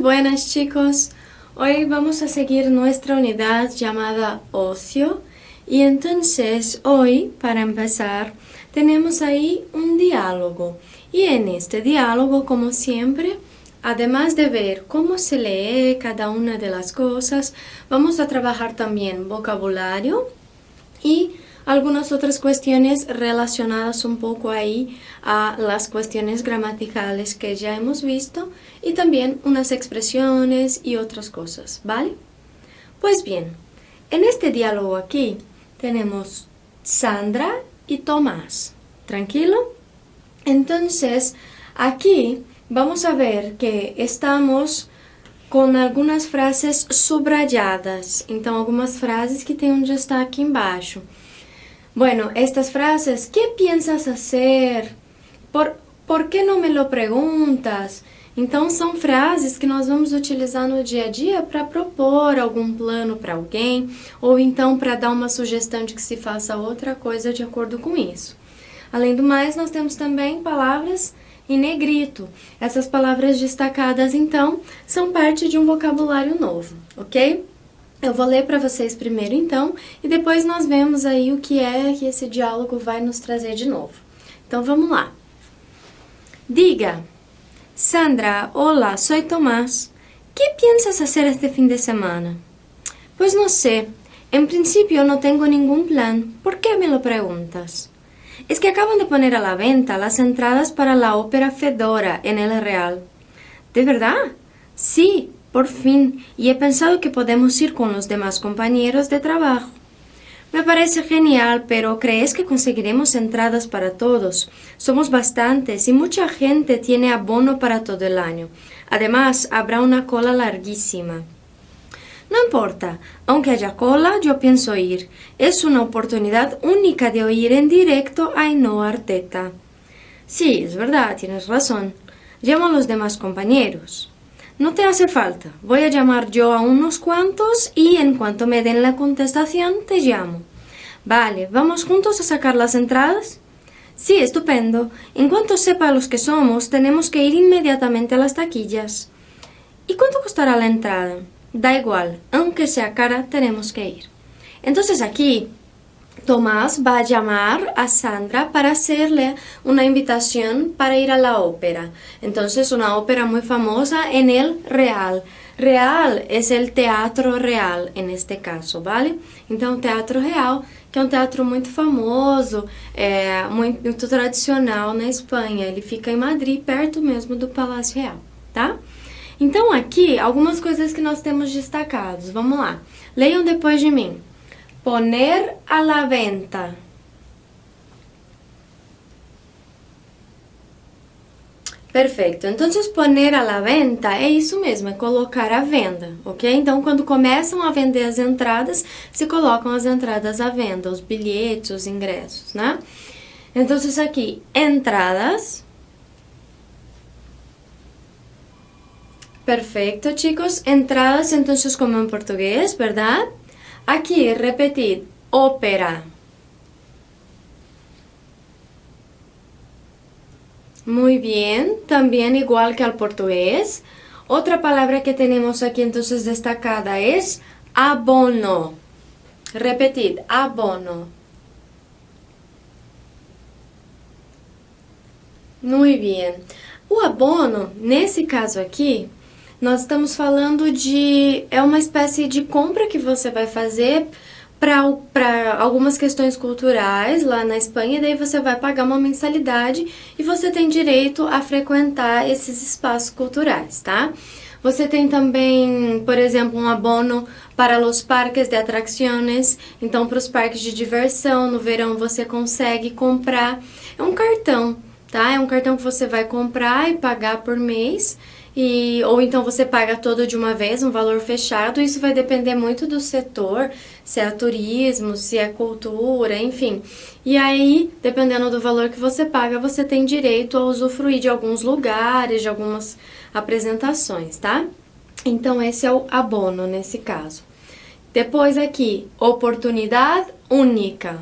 buenas chicos, hoy vamos a seguir nuestra unidad llamada ocio y entonces hoy, para empezar, tenemos ahí un diálogo y en este diálogo, como siempre, además de ver cómo se lee cada una de las cosas, vamos a trabajar también vocabulario y algunas otras cuestiones relacionadas un poco ahí a las cuestiones gramaticales que ya hemos visto y también unas expresiones y otras cosas, ¿vale? Pues bien, en este diálogo aquí tenemos Sandra y Tomás, ¿tranquilo? Entonces, aquí vamos a ver que estamos com algumas frases subrayadas, então algumas frases que têm um destaque embaixo. Bueno, estas frases, ¿qué piensas hacer? ¿Por qué no me lo preguntas? Então são frases que nós vamos utilizar no dia a dia para propor algum plano para alguém, ou então para dar uma sugestão de que se faça outra coisa de acordo com isso. Além do mais, nós temos também palavras em negrito. Essas palavras destacadas, então, são parte de um vocabulário novo, ok? Eu vou ler para vocês primeiro, então, e depois nós vemos aí o que esse diálogo vai nos trazer de novo. Então, vamos lá. Diga, Sandra, hola, soy Tomás. ¿Qué piensas hacer este fin de semana? Pues no sé. En principio no tengo ningún plan. ¿Por qué me lo preguntas? Es que acaban de poner a la venta las entradas para la ópera Fedora en el Real. ¿De verdad? Sí, por fin. Y he pensado que podemos ir con los demás compañeros de trabajo. Me parece genial, pero ¿crees que conseguiremos entradas para todos? Somos bastantes y mucha gente tiene abono para todo el año. Además, habrá una cola larguísima. No importa, aunque haya cola, yo pienso ir. Es una oportunidad única de oír en directo a Ainhoa Arteta. Sí, es verdad, tienes razón. Llamo a los demás compañeros. No te hace falta. Voy a llamar yo a unos cuantos y en cuanto me den la contestación, te llamo. Vale, ¿vamos juntos a sacar las entradas? Sí, estupendo. En cuanto sepa los que somos, tenemos que ir inmediatamente a las taquillas. ¿Y cuánto costará la entrada? Da igual, aunque sea cara, tenemos que ir. Entonces aquí, Tomás va a llamar a Sandra para hacerle una invitación para ir a la ópera. Entonces, una ópera muy famosa en el Real. Real es el Teatro Real, en este caso, ¿vale? Então, Teatro Real, que é um teatro muito famoso, muito tradicional na Espanha. Ele fica em Madrid, perto mesmo do Palácio Real, tá? Então, aqui, algumas coisas que nós temos destacados. Vamos lá. Leiam depois de mim. Poner a la venta. Perfeito. Então, poner a la venta é isso mesmo, é colocar à venda, ok? Então, quando começam a vender as entradas, se colocam as entradas à venda, os bilhetes, os ingressos, né? Então, aqui, entradas. Perfecto, chicos. Entradas, entonces, como en portugués, ¿verdad? Aquí, repetir, ópera. Muy bien, también igual que al portugués. Otra palabra que tenemos aquí, entonces, destacada es abono. Repetid, abono. Muy bien. O abono, nesse caso aqui, nós estamos falando de... é uma espécie de compra que você vai fazer para algumas questões culturais lá na Espanha, e daí você vai pagar uma mensalidade e você tem direito a frequentar esses espaços culturais, tá? Você tem também, por exemplo, um abono para os parques de atrações, então para os parques de diversão, no verão você consegue comprar, é um cartão, tá? É um cartão que você vai comprar e pagar por mês, ou então você paga todo de uma vez, um valor fechado. Isso vai depender muito do setor, se é turismo, se é cultura, enfim. E aí, dependendo do valor que você paga, você tem direito a usufruir de alguns lugares, de algumas apresentações, tá? Então, esse é o abono nesse caso. Depois aqui, oportunidade única.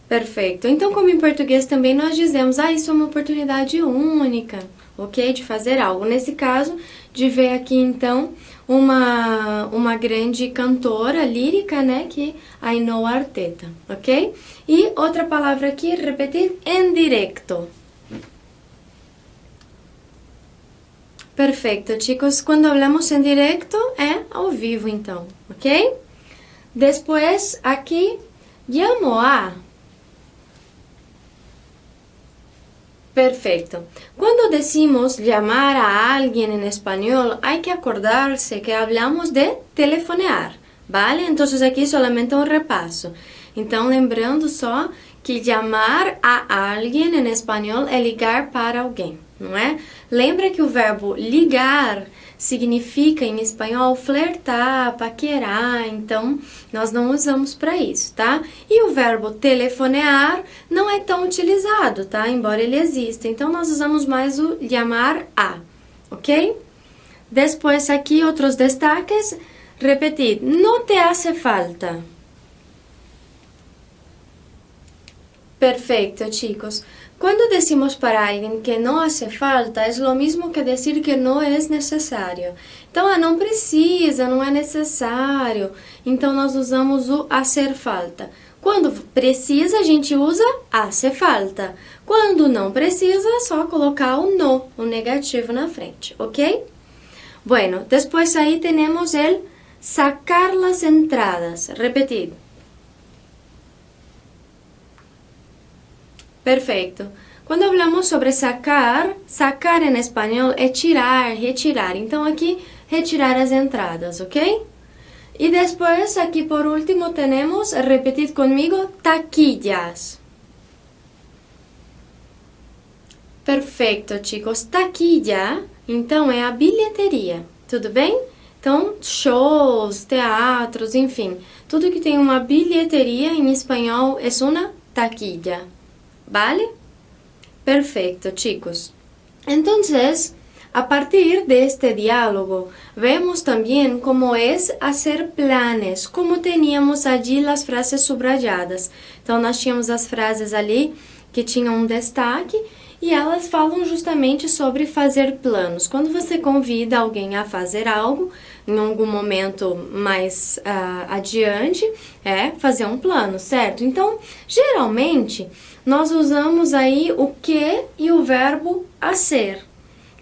Perfeito. Então, como em português também nós dizemos, isso é uma oportunidade única, ok? De fazer algo. Nesse caso, de ver aqui, então, uma grande cantora lírica, né? Que é Ainhoa Arteta, ok? E outra palavra aqui, repetir, en directo. Perfeito, chicos. Quando hablamos en directo, é ao vivo, então, ok? Depois, aqui, llamo a... Perfecto. Cuando decimos llamar a alguien en español, hay que acordarse que hablamos de telefonear, ¿vale? Entonces aquí solamente un repaso. Então, lembrando só que llamar a alguien en español é ligar para alguém, não é? Lembra que o verbo ligar significa em espanhol flertar, paquerar, então nós não usamos para isso, tá? E o verbo telefonear não é tão utilizado, tá? Embora ele exista, então nós usamos mais o llamar a, ok? Depois aqui outros destaques, repetir, no te hace falta. Perfecto, chicos. Cuando decimos para alguien que no hace falta, es lo mismo que decir que no es necesario. Então, não precisa, não é necessário. Então, nós usamos o hacer falta. Quando precisa, a gente usa hace falta. Quando não precisa, é só colocar o no, o negativo na frente, ok? Bueno, depois aí temos el sacar las entradas. Repetir. Perfeito. Quando hablamos sobre sacar, sacar em espanhol é tirar, retirar. Então, aqui, retirar as entradas, ok? E depois, aqui por último, temos, repetir comigo, taquillas. Perfeito, chicos. Taquilla, então, é a bilheteria, tudo bem? Então, shows, teatros, enfim, tudo que tem uma bilheteria em espanhol é uma taquilla. ¿Vale? Perfecto, chicos. Entonces, a partir de este diálogo, vemos también cómo es hacer planes, como teníamos allí las frases subrayadas. Então, nós tínhamos as frases ali que tinham um destaque e elas falam justamente sobre fazer planos. Quando você convida alguém a fazer algo, em algum momento mais adiante, é fazer um plano, certo? Então, geralmente, nós usamos aí o que e o verbo hacer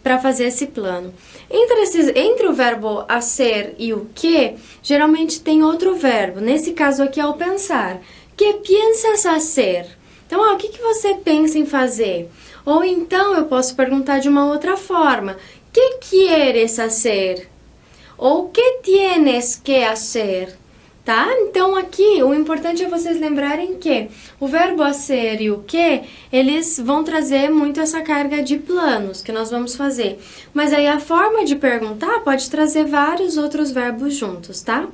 para fazer esse plano. Entre o verbo hacer e o que, geralmente tem outro verbo. Nesse caso aqui é o pensar. Que piensas hacer? Então, o que você pensa em fazer? Ou então eu posso perguntar de uma outra forma. Que quieres hacer? Ou que tienes que hacer? Tá? Então, aqui, o importante é vocês lembrarem que o verbo hacer e o que, eles vão trazer muito essa carga de planos que nós vamos fazer. Mas aí, a forma de perguntar pode trazer vários outros verbos juntos, tá?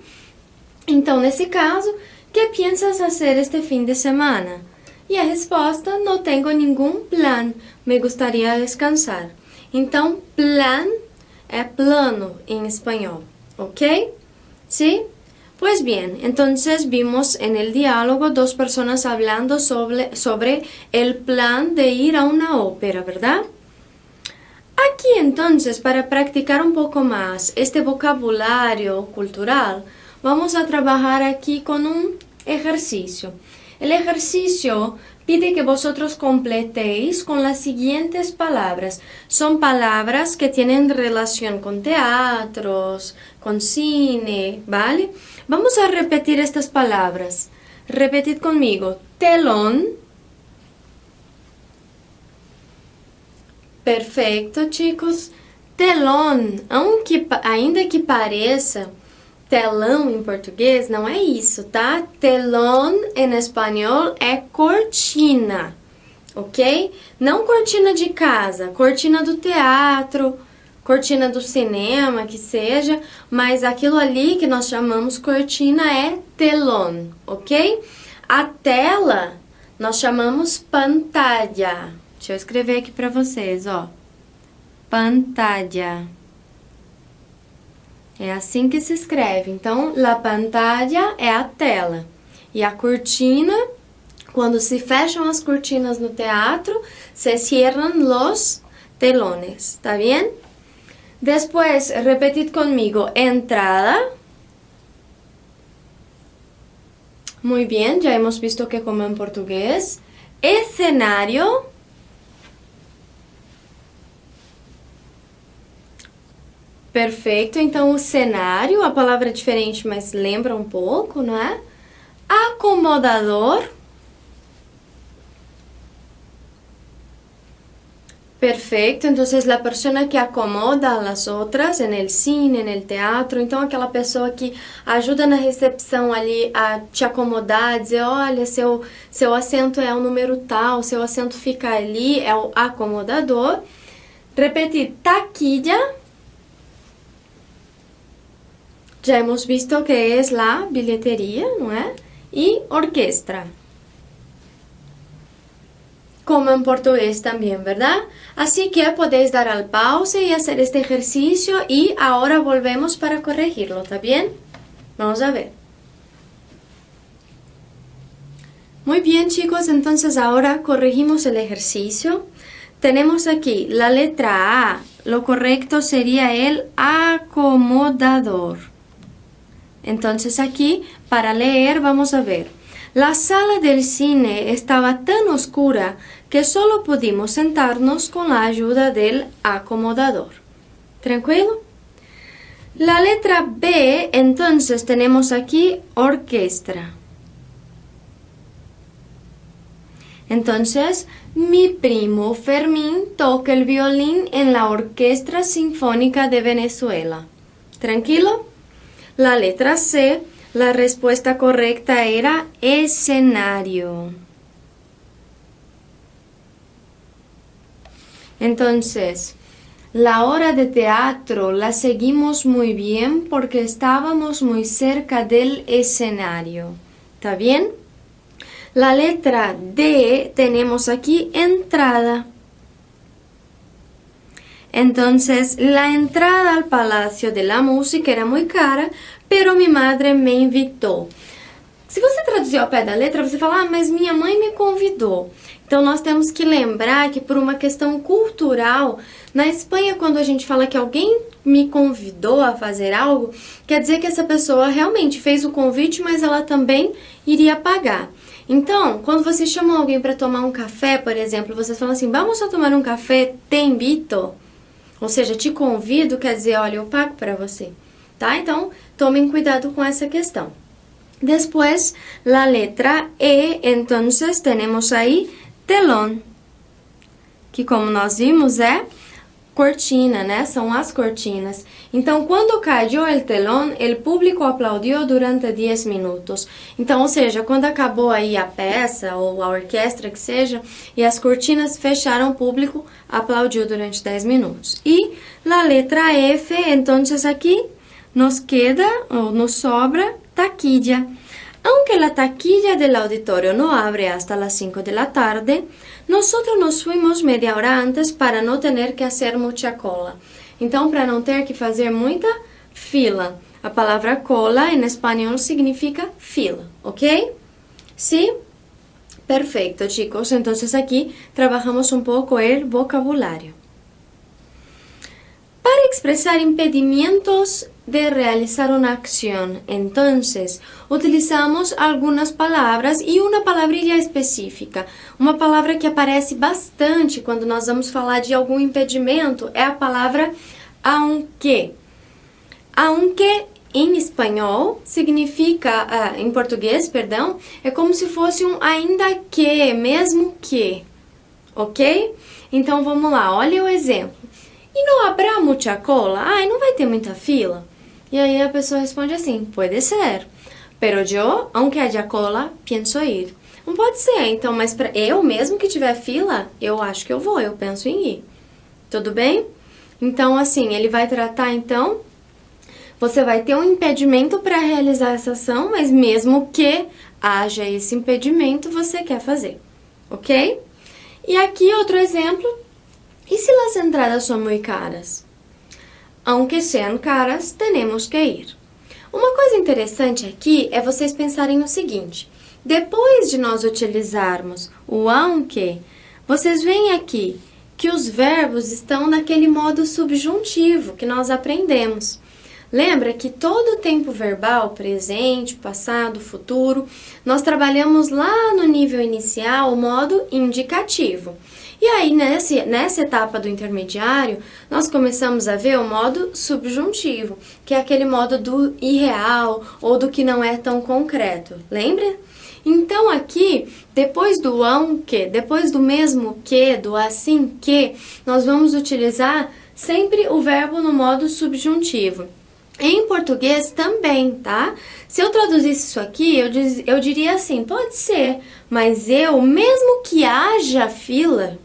Então, nesse caso, que piensas hacer este fim de semana? E a resposta, não tenho nenhum plan, me gustaría descansar. Então, plan é plano em espanhol, ¿ok? ¿Sí? Pues bien, entonces vimos en el diálogo dos personas hablando sobre el plan de ir a una ópera, ¿verdad? Aquí entonces, para practicar un poco más este vocabulario cultural, vamos a trabajar aquí con un ejercicio. El ejercicio pide que vosotros completéis con las siguientes palabras. Son palabras que tienen relación con teatros, con cine, ¿vale? Vamos a repetir estas palabras. Repetid conmigo. Telón. Perfecto, chicos. Telón, ainda que pareça telão em português, não é isso, tá? Telón em espanhol é cortina, ok? Não cortina de casa, cortina do teatro, cortina do cinema, que seja, mas aquilo ali que nós chamamos cortina é telón, ok? A tela nós chamamos pantalla. Deixa eu escrever aqui para vocês, ó. Pantalla. É assim que se escreve. Então, la pantalla é a tela. E a cortina, Quando se fecham as cortinas no teatro, se cierran los telones, ¿está bien? Después, repetid conmigo, entrada. Muy bien, ya hemos visto que como en portugués. Escenario. Perfeito, então o cenário, a palavra é diferente, mas lembra um pouco, não é? Acomodador. Perfecto, entonces la persona que acomoda a las outras en el cine, en el teatro, então aquela pessoa que ajuda na recepção ali a te acomodar, a dizer, olha, seu assento é o número tal, seu assento fica ali, é o acomodador. Repetir, taquilla. Já hemos visto que es la bilhetería, ¿no es? Y orquestra. Como en portugués también, ¿verdad? Así que podéis dar al pause y hacer este ejercicio y ahora volvemos para corregirlo, ¿está bien? Vamos a ver. Muy bien, chicos, entonces ahora corregimos el ejercicio. Tenemos aquí la letra A. Lo correcto sería el acomodador. Entonces aquí, para leer, vamos a ver. La sala del cine estaba tan oscura que solo pudimos sentarnos con la ayuda del acomodador. ¿Tranquilo? La letra B, entonces tenemos aquí orquestra. Entonces, mi primo Fermín toca el violín en la Orquesta Sinfónica de Venezuela. ¿Tranquilo? La letra C, la respuesta correcta era escenario. Entonces, la hora de teatro la seguimos muy bien porque estábamos muy cerca del escenario. ¿Está bien? La letra D tenemos aquí entrada. Entonces, la entrada al Palacio de la Música era muy cara, pero mi madre me invitó. Se você traduzir ao pé da letra, você fala, mas minha mãe me convidou. Então, nós temos que lembrar que por uma questão cultural, na Espanha, quando a gente fala que alguém me convidou a fazer algo, quer dizer que essa pessoa realmente fez o convite, mas ela também iria pagar. Então, quando você chama alguém para tomar um café, por exemplo, vocês falam assim, vamos a tomar um café, te invito. Ou seja, te convido, quer dizer, olha, eu pago para você. Tá? Então, tomem cuidado com essa questão. Después, la letra E, entonces, tenemos ahí telón, que como nós vimos é cortina, né? São as cortinas. Então, quando cayó el telón, el público aplaudiu durante 10 minutos. Então, ou seja, quando acabou aí a peça ou a orquestra que seja, e as cortinas fecharam, o público aplaudiu durante 10 minutos. E la letra F, entonces aqui nos queda, ou nos sobra, taquilla. Aunque la taquilla del auditorio no abre hasta las 5 de la tarde, nosotros nos fuimos media hora antes para no tener que hacer mucha cola. Então, para não ter que fazer muita fila. A palavra cola em espanhol significa fila, ¿ok? ¿Sí? Perfecto, chicos. Entonces aquí trabajamos un poco el vocabulario. Para expresar impedimentos de realizar una acción, entonces, utilizamos algunas palabras e uma palavrinha específica. Uma palavra que aparece bastante quando nós vamos falar de algum impedimento é a palavra aunque. Aunque, em espanhol, significa, em português, perdão, é como se fosse um ainda que, mesmo que, ok? Então, vamos lá, olha o exemplo. E não habrá muita cola? Ai, não vai ter muita fila? E aí a pessoa responde assim, pode ser, pero yo, aunque haya cola, pienso ir. Não pode ser, então, mas para eu mesmo que tiver fila, eu acho que eu vou, eu penso em ir. Tudo bem? Então, assim, ele vai tratar, então, você vai ter um impedimento para realizar essa ação, mas mesmo que haja esse impedimento, você quer fazer, ok? E aqui outro exemplo, e se as entradas são muito caras? Aunque sean caras, tenemos que ir. Uma coisa interessante aqui é vocês pensarem o seguinte, depois de nós utilizarmos o aunque, vocês veem aqui que os verbos estão naquele modo subjuntivo que nós aprendemos. Lembra que todo o tempo verbal, presente, passado, futuro, nós trabalhamos lá no nível inicial o modo indicativo. E aí, nessa etapa do intermediário, nós começamos a ver o modo subjuntivo, que é aquele modo do irreal ou do que não é tão concreto. Lembra? Então, aqui, depois do aunque, depois do mesmo que, do assim que, nós vamos utilizar sempre o verbo no modo subjuntivo. Em português também, tá? Se eu traduzisse isso aqui, eu diria assim, pode ser, mas mesmo que haja fila,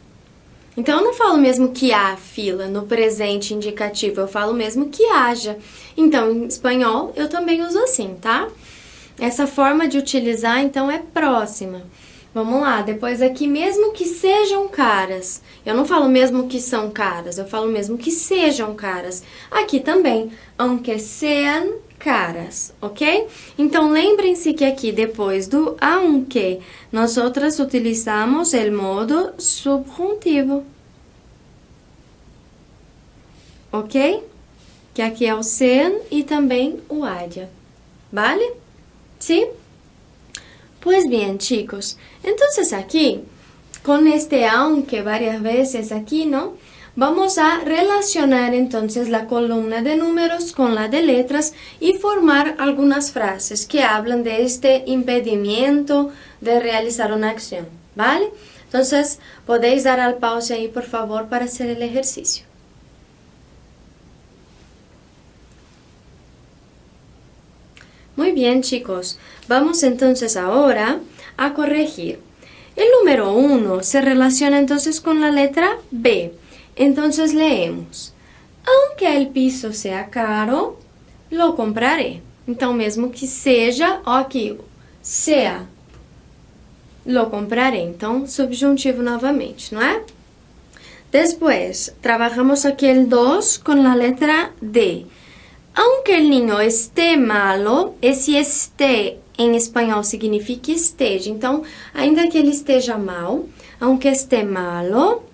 então eu não falo mesmo que há fila no presente indicativo, eu falo mesmo que haja. Então, em espanhol, eu também uso assim, tá? Essa forma de utilizar, então, é próxima. Vamos lá, depois aqui, mesmo que sejam caras. Eu não falo mesmo que são caras, eu falo mesmo que sejam caras. Aqui também, aunque sean caras, ok? Então, lembrem-se que aqui, depois do aunque, nós outras utilizamos o modo subjuntivo. Ok? Que aqui é o sean e também o haya. ¿Vale? ¿Sí? Pues bien, chicos, entonces aquí, con este aunque varias veces aquí, ¿no? Vamos a relacionar entonces la columna de números con la de letras y formar algunas frases que hablan de este impedimento de realizar una acción, ¿vale? Entonces, podéis dar al pause ahí, por favor, para hacer el ejercicio. Muy bien, chicos. Vamos entonces ahora a corregir. El número 1 se relaciona entonces con la letra B. Entonces leemos. Aunque el piso sea caro, lo compraré. Então, mesmo que seja, ó aqui, sea, lo compraré. Então, subjuntivo novamente, não é? Después, trabajamos aqui el 2 con la letra D. Aunque el niño esté malo, esse esté em espanhol significa esteja. Então, ainda que ele esteja mal, aunque esté malo,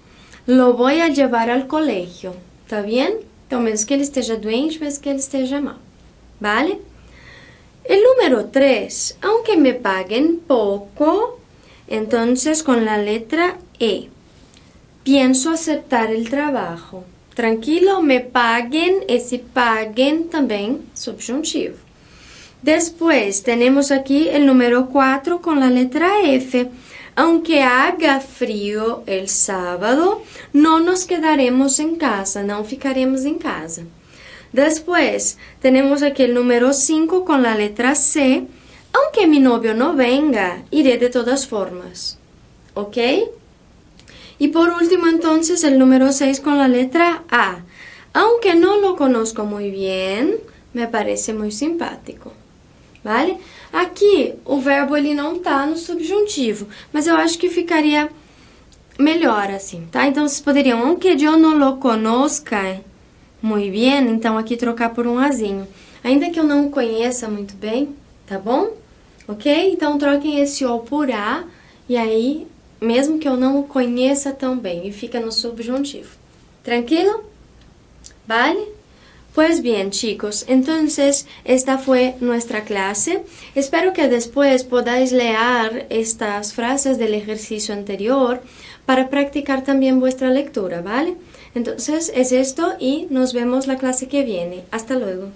lo voy a llevar al colegio. Tá bien? Então, mesmo que ele esteja doente, mesmo que ele esteja mal. ¿Vale? El número 3, aunque me paguen poco, entonces con la letra E. Pienso aceptar el trabajo. Tranquilo, me paguen, esse paguen também subjuntivo. Después tenemos aquí el número 4 con la letra F. Aunque haga frío el sábado, no nos quedaremos en casa, não ficaremos en casa. Después tenemos aquí el número 5 con la letra C. Aunque mi novio no venga, iré de todas formas. ¿Ok? Y por último, entonces, el número 6 con la letra A. Aunque no lo conozco muy bien, me parece muy simpático. Vale? Aqui, o verbo ele não tá no subjuntivo, mas eu acho que ficaria melhor assim, tá? Então, vocês poderiam, aunque yo no lo conozca muy bien, então aqui trocar por um azinho. Ainda que eu não o conheça muito bem, tá bom? Ok? Então, troquem esse O por A, e aí, mesmo que eu não o conheça tão bem, e fica no subjuntivo. Tranquilo? ¿Vale? Pues bien, chicos, entonces esta fue nuestra clase. Espero que después podáis leer estas frases del ejercicio anterior para practicar también vuestra lectura, ¿vale? Entonces es esto y nos vemos la clase que viene. Hasta luego.